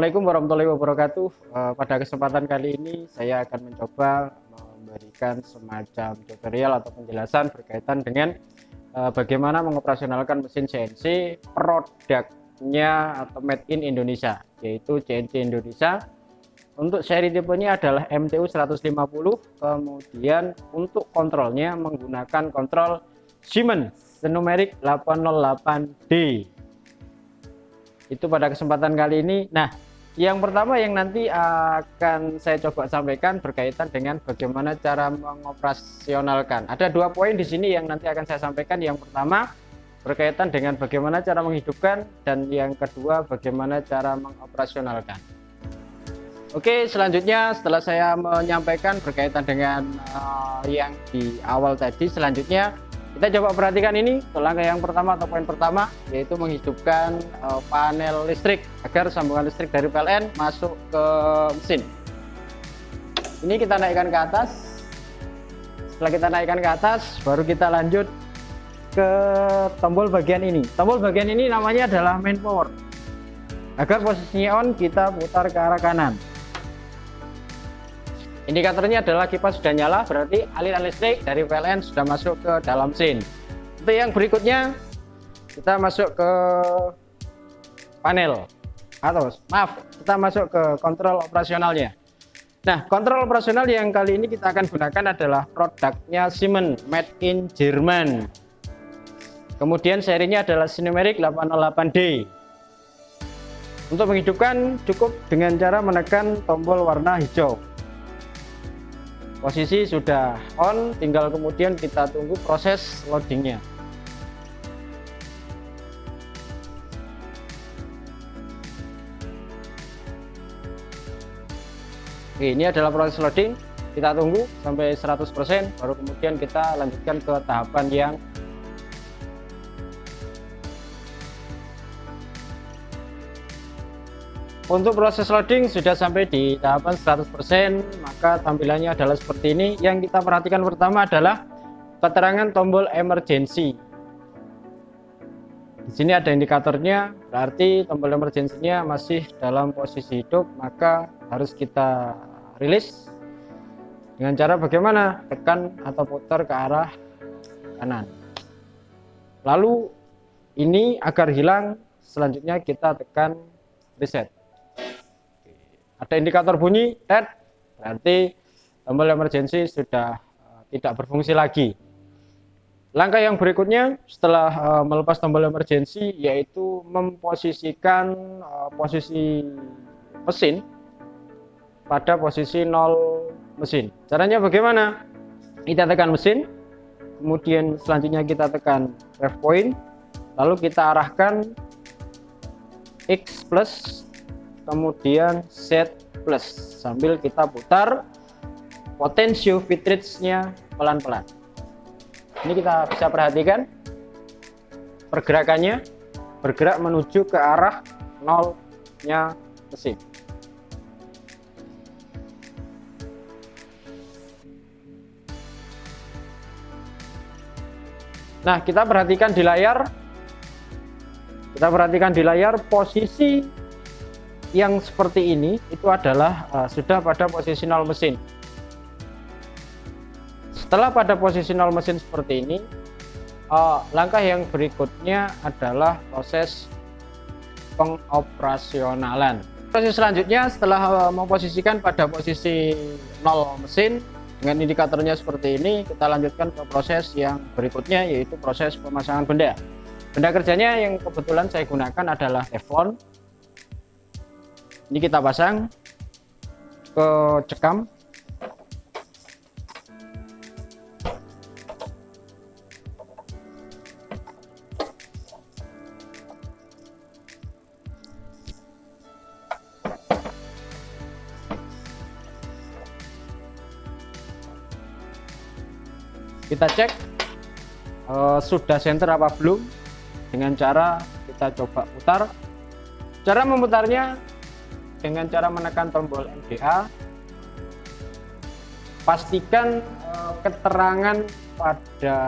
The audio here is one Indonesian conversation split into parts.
Assalamualaikum warahmatullahi wabarakatuh. Pada kesempatan kali ini saya akan mencoba memberikan semacam tutorial atau penjelasan berkaitan dengan bagaimana mengoperasionalkan mesin CNC produknya atau made in Indonesia, yaitu CNC Indonesia. Untuk seri tipenya adalah MTU 150, kemudian untuk kontrolnya menggunakan kontrol Siemens numeric 808D. Itu pada kesempatan kali ini. Nah, yang pertama yang nanti akan saya coba sampaikan berkaitan dengan bagaimana cara mengoperasionalkan. Ada 2 poin di sini yang nanti akan saya sampaikan. Yang pertama berkaitan dengan bagaimana cara menghidupkan, dan yang kedua bagaimana cara mengoperasionalkan. Oke, selanjutnya setelah saya menyampaikan berkaitan dengan yang di awal tadi, selanjutnya kita coba perhatikan ini langkah yang pertama atau poin pertama, yaitu menghidupkan panel listrik agar sambungan listrik dari PLN masuk ke mesin. Ini kita naikkan ke atas. Setelah kita naikkan ke atas, baru kita lanjut ke tombol bagian ini. Tombol bagian ini namanya adalah main power. Agar posisinya on, kita putar ke arah kanan. Indikatornya adalah kipas sudah nyala, berarti aliran listrik dari PLN sudah masuk ke dalam mesin. Untuk yang berikutnya, kita masuk ke panel, atau maaf, kita masuk ke kontrol operasionalnya. Nah, kontrol operasional yang kali ini kita akan gunakan adalah produknya Siemens, made in Jerman. Kemudian serinya adalah numeric 808D. Untuk menghidupkan cukup dengan cara menekan tombol warna hijau. Posisi sudah on, tinggal kemudian kita tunggu proses loadingnya. Oke, ini adalah proses loading. Kita tunggu sampai 100%, baru kemudian kita lanjutkan ke tahapan yang untuk proses loading sudah sampai di tahapan 100%, maka tampilannya adalah seperti ini. Yang kita perhatikan pertama adalah keterangan tombol emergency. Di sini ada indikatornya, berarti tombol emergency-nya masih dalam posisi hidup, maka harus kita rilis dengan cara bagaimana? Tekan atau putar ke arah kanan. Lalu ini agar hilang, selanjutnya kita tekan reset. Ada indikator bunyi red, berarti tombol emergency sudah tidak berfungsi lagi. Langkah yang berikutnya setelah melepas tombol emergency, yaitu memposisikan posisi mesin pada posisi 0 mesin. Caranya bagaimana? Kita tekan mesin, kemudian selanjutnya kita tekan ref point, lalu kita arahkan X plus, kemudian Z plus, sambil kita putar potensio filtrage-nya pelan-pelan. Ini kita bisa perhatikan pergerakannya bergerak menuju ke arah 0-nya mesin. Nah, kita perhatikan di layar. Kita perhatikan di layar posisi yang seperti ini itu adalah sudah pada posisi 0 mesin. Setelah pada posisi 0 mesin seperti ini, langkah yang berikutnya adalah proses pengoperasionalan. Proses selanjutnya setelah memposisikan pada posisi 0 mesin dengan indikatornya seperti ini, kita lanjutkan ke proses yang berikutnya, yaitu proses pemasangan benda. Benda kerjanya yang kebetulan saya gunakan adalah teflon. Ini kita pasang ke cekam. Kita cek sudah center apa belum, dengan cara kita coba putar. Cara memutarnya dengan cara menekan tombol MDA. Pastikan keterangan pada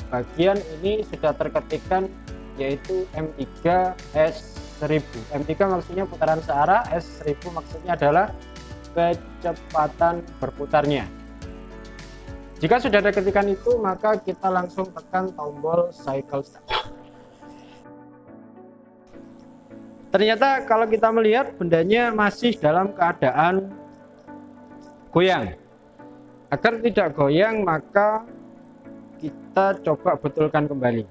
bagian ini sudah terketikkan, yaitu M3S 1000. M3 maksudnya putaran searah, S1000 maksudnya adalah kecepatan berputarnya. Jika sudah ada ketikan itu, maka kita langsung tekan tombol cycle start. Ternyata kalau kita melihat bendanya masih dalam keadaan goyang. Agar tidak goyang, maka kita coba betulkan kembali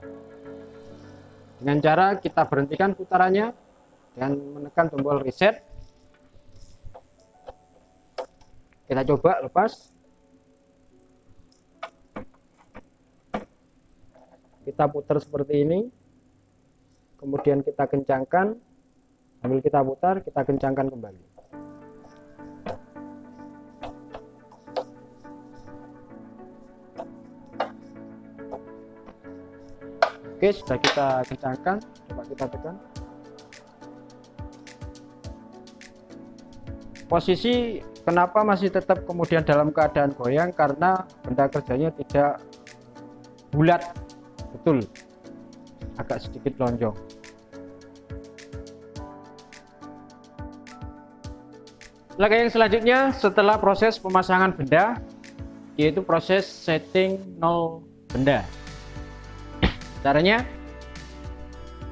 dengan cara kita berhentikan putarannya dan menekan tombol reset. Kita coba lepas. Kita putar seperti ini, kemudian kita kencangkan, sambil kita putar, kita kencangkan kembali. Oke, sudah kita kencangkan, coba kita tekan. Posisi kenapa masih tetap kemudian dalam keadaan goyang, karena benda kerjanya tidak bulat, betul, agak sedikit lonjong. Langkah yang selanjutnya setelah proses pemasangan benda, yaitu proses setting nol benda. Caranya,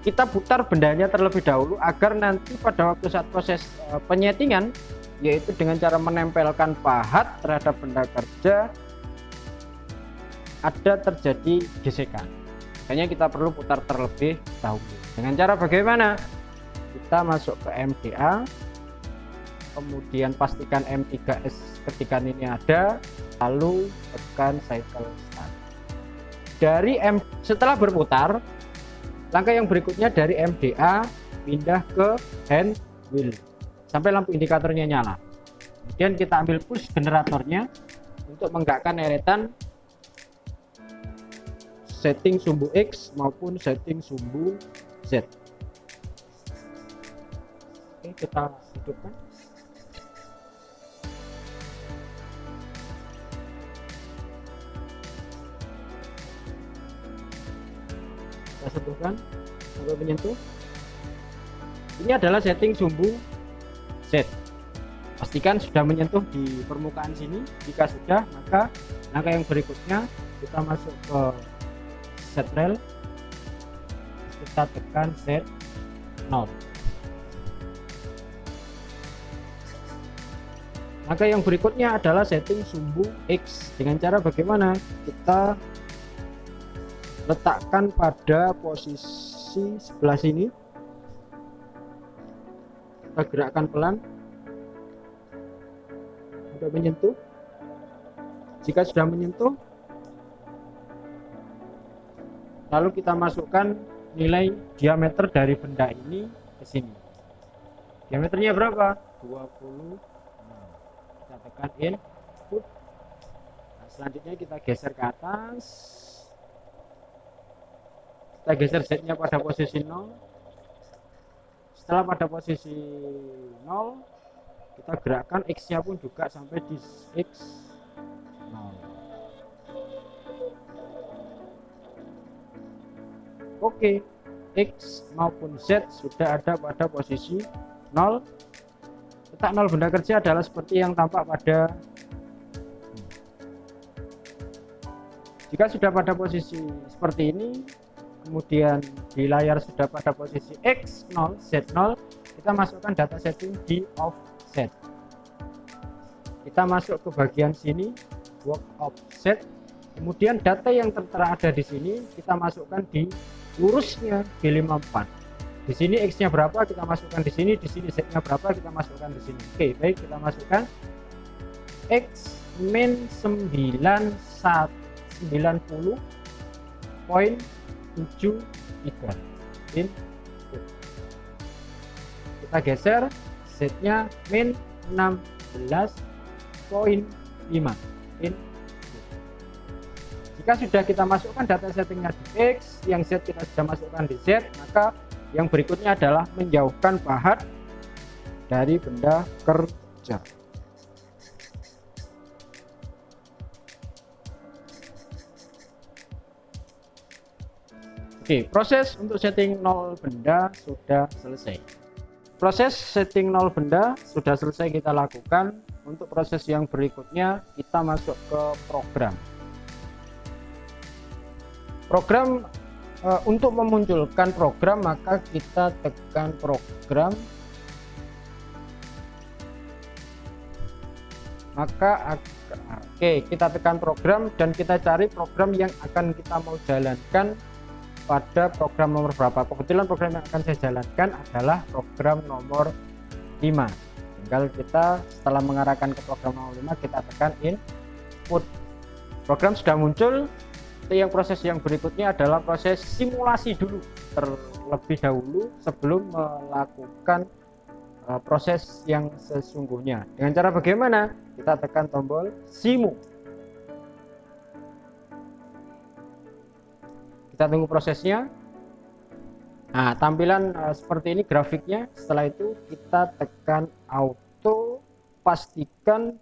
kita putar bendanya terlebih dahulu agar nanti pada waktu saat proses penyetingan, yaitu dengan cara menempelkan pahat terhadap benda kerja, ada terjadi gesekan. Makanya kita perlu putar terlebih dahulu. Dengan cara bagaimana? Kita masuk ke MDA, kemudian pastikan M3S ketikan ini ada, lalu tekan cycle start. Setelah berputar, langkah yang berikutnya dari MDA pindah ke hand wheel sampai lampu indikatornya nyala. Kemudian kita ambil push generatornya untuk menggerakkan eretan setting sumbu X maupun setting sumbu Z. Oke, kita hidupkan. Kita sentuhkan sampai menyentuh. Ini adalah setting sumbu Z. Pastikan sudah menyentuh di permukaan sini. Jika sudah, maka langkah yang berikutnya kita masuk ke set rail, kita tekan set 0. Maka yang berikutnya adalah setting sumbu X. Dengan cara bagaimana? Kita letakkan pada posisi sebelah sini, kita gerakkan pelan sudah menyentuh. Jika sudah menyentuh, lalu kita masukkan nilai diameter dari benda ini ke sini. Diameternya berapa? 20. Kita tekan input. Nah, selanjutnya kita geser ke atas. Kita geser Z-nya pada posisi 0. Setelah pada posisi 0, kita gerakkan X-nya pun juga sampai di X 0. Oke, X maupun Z sudah ada pada posisi 0. Letak 0 benda kerja adalah seperti yang tampak pada. Jika sudah pada posisi seperti ini, kemudian di layar sudah pada posisi X0, Z0, kita masukkan data setting di offset. Kita masuk ke bagian sini, work offset. Kemudian data yang tertera ada di sini kita masukkan di lurusnya G54. Di sini X-nya berapa kita masukkan di sini Z-nya berapa kita masukkan di sini. Oke, baik, kita masukkan X min 90.73. Kita geser Z-nya min 16.5. Jika sudah kita masukkan data settingnya di X, yang Z kita sudah masukkan di Z, maka yang berikutnya adalah menjauhkan pahat dari benda kerja. Oke, proses untuk setting nol benda sudah selesai. Proses setting nol benda sudah selesai kita lakukan. Untuk proses yang berikutnya kita masuk ke program. Untuk memunculkan program maka kita tekan program, kita tekan program dan kita cari program yang akan kita mau jalankan pada program nomor berapa. Kebetulan program yang akan saya jalankan adalah program nomor 5. Tinggal kita setelah mengarahkan ke program nomor 5 kita tekan input. Program sudah muncul. Yang proses yang berikutnya adalah proses simulasi dulu terlebih dahulu sebelum melakukan proses yang sesungguhnya. Dengan cara bagaimana? Kita tekan tombol simu. Kita tunggu prosesnya. Nah, tampilan seperti ini grafiknya. Setelah itu kita tekan auto, pastikan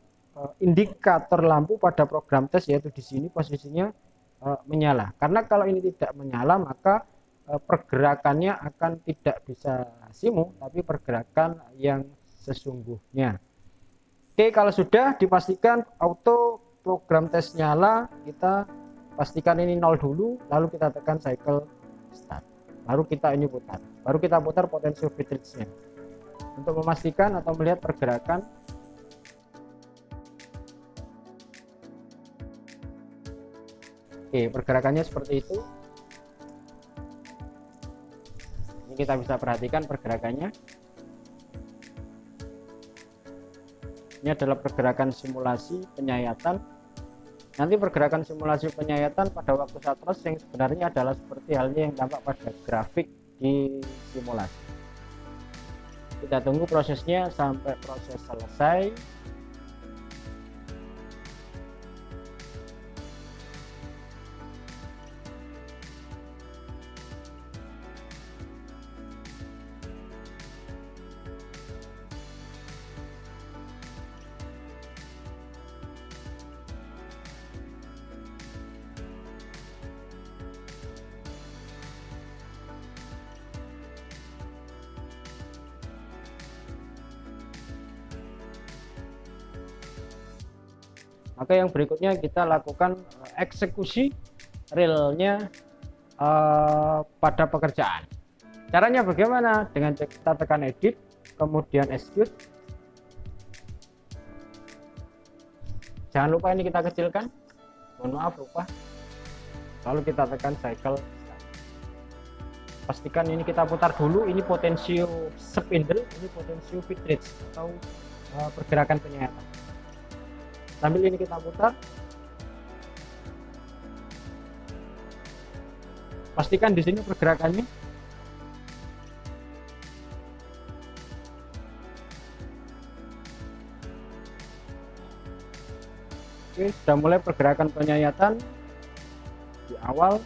indikator lampu pada program tes, yaitu di sini posisinya menyala. Karena kalau ini tidak menyala maka pergerakannya akan tidak bisa simu, tapi pergerakan yang sesungguhnya. Oke, kalau sudah dipastikan auto program tes nyala, kita pastikan ini 0 dulu, lalu kita tekan cycle start, baru kita ini putar, baru kita putar potential filtrage-nya untuk memastikan atau melihat pergerakan. Oke, pergerakannya seperti itu. Ini kita bisa perhatikan pergerakannya. Ini adalah pergerakan simulasi penyayatan. Nanti pergerakan simulasi penyayatan pada waktu saat proses yang sebenarnya adalah seperti halnya yang tampak pada grafik di simulasi. Kita tunggu prosesnya sampai proses selesai. Maka yang berikutnya kita lakukan eksekusi realnya pada pekerjaan. Caranya bagaimana? Dengan kita tekan edit, kemudian execute. Jangan lupa ini kita kecilkan. Mohon maaf lupa. Lalu kita tekan cycle. Pastikan ini kita putar dulu. Ini potensio spindle, ini potensio filtrage atau pergerakan penyayatan. Sambil ini kita putar, pastikan di sini pergerakannya. Oke, sudah mulai pergerakan penyayatan di awal.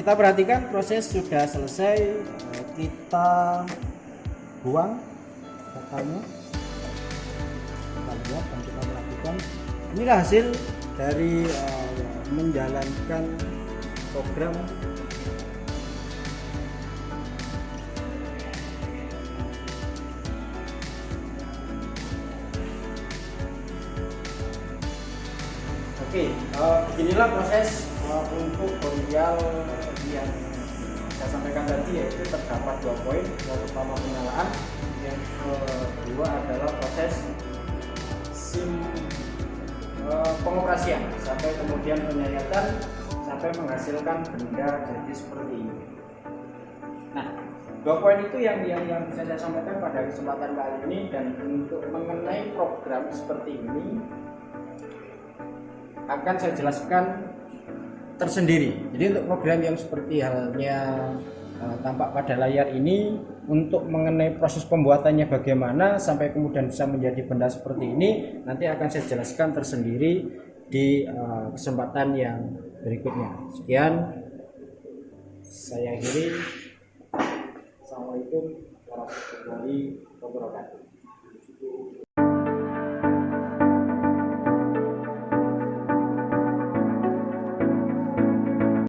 kita perhatikan proses sudah selesai. Kita buang datanya, kita lihat dan kita melakukan. Inilah hasil dari menjalankan program Oke, beginilah proses untuk tutorial yang saya sampaikan tadi, yaitu terdapat 2 poin. Yang pertama penyalaan, yang kedua adalah proses pengoperasian sampai kemudian penyayatan sampai menghasilkan benda jadi seperti ini. Nah, 2 poin itu yang bisa saya sampaikan pada kesempatan kali ini. Dan untuk mengenai program seperti ini akan saya jelaskan tersendiri. Jadi untuk program yang seperti halnya tampak pada layar ini, untuk mengenai proses pembuatannya bagaimana sampai kemudian bisa menjadi benda seperti ini, nanti akan saya jelaskan tersendiri di kesempatan yang berikutnya. Sekian, saya akhiri. Assalamualaikum warahmatullahi wabarakatuh.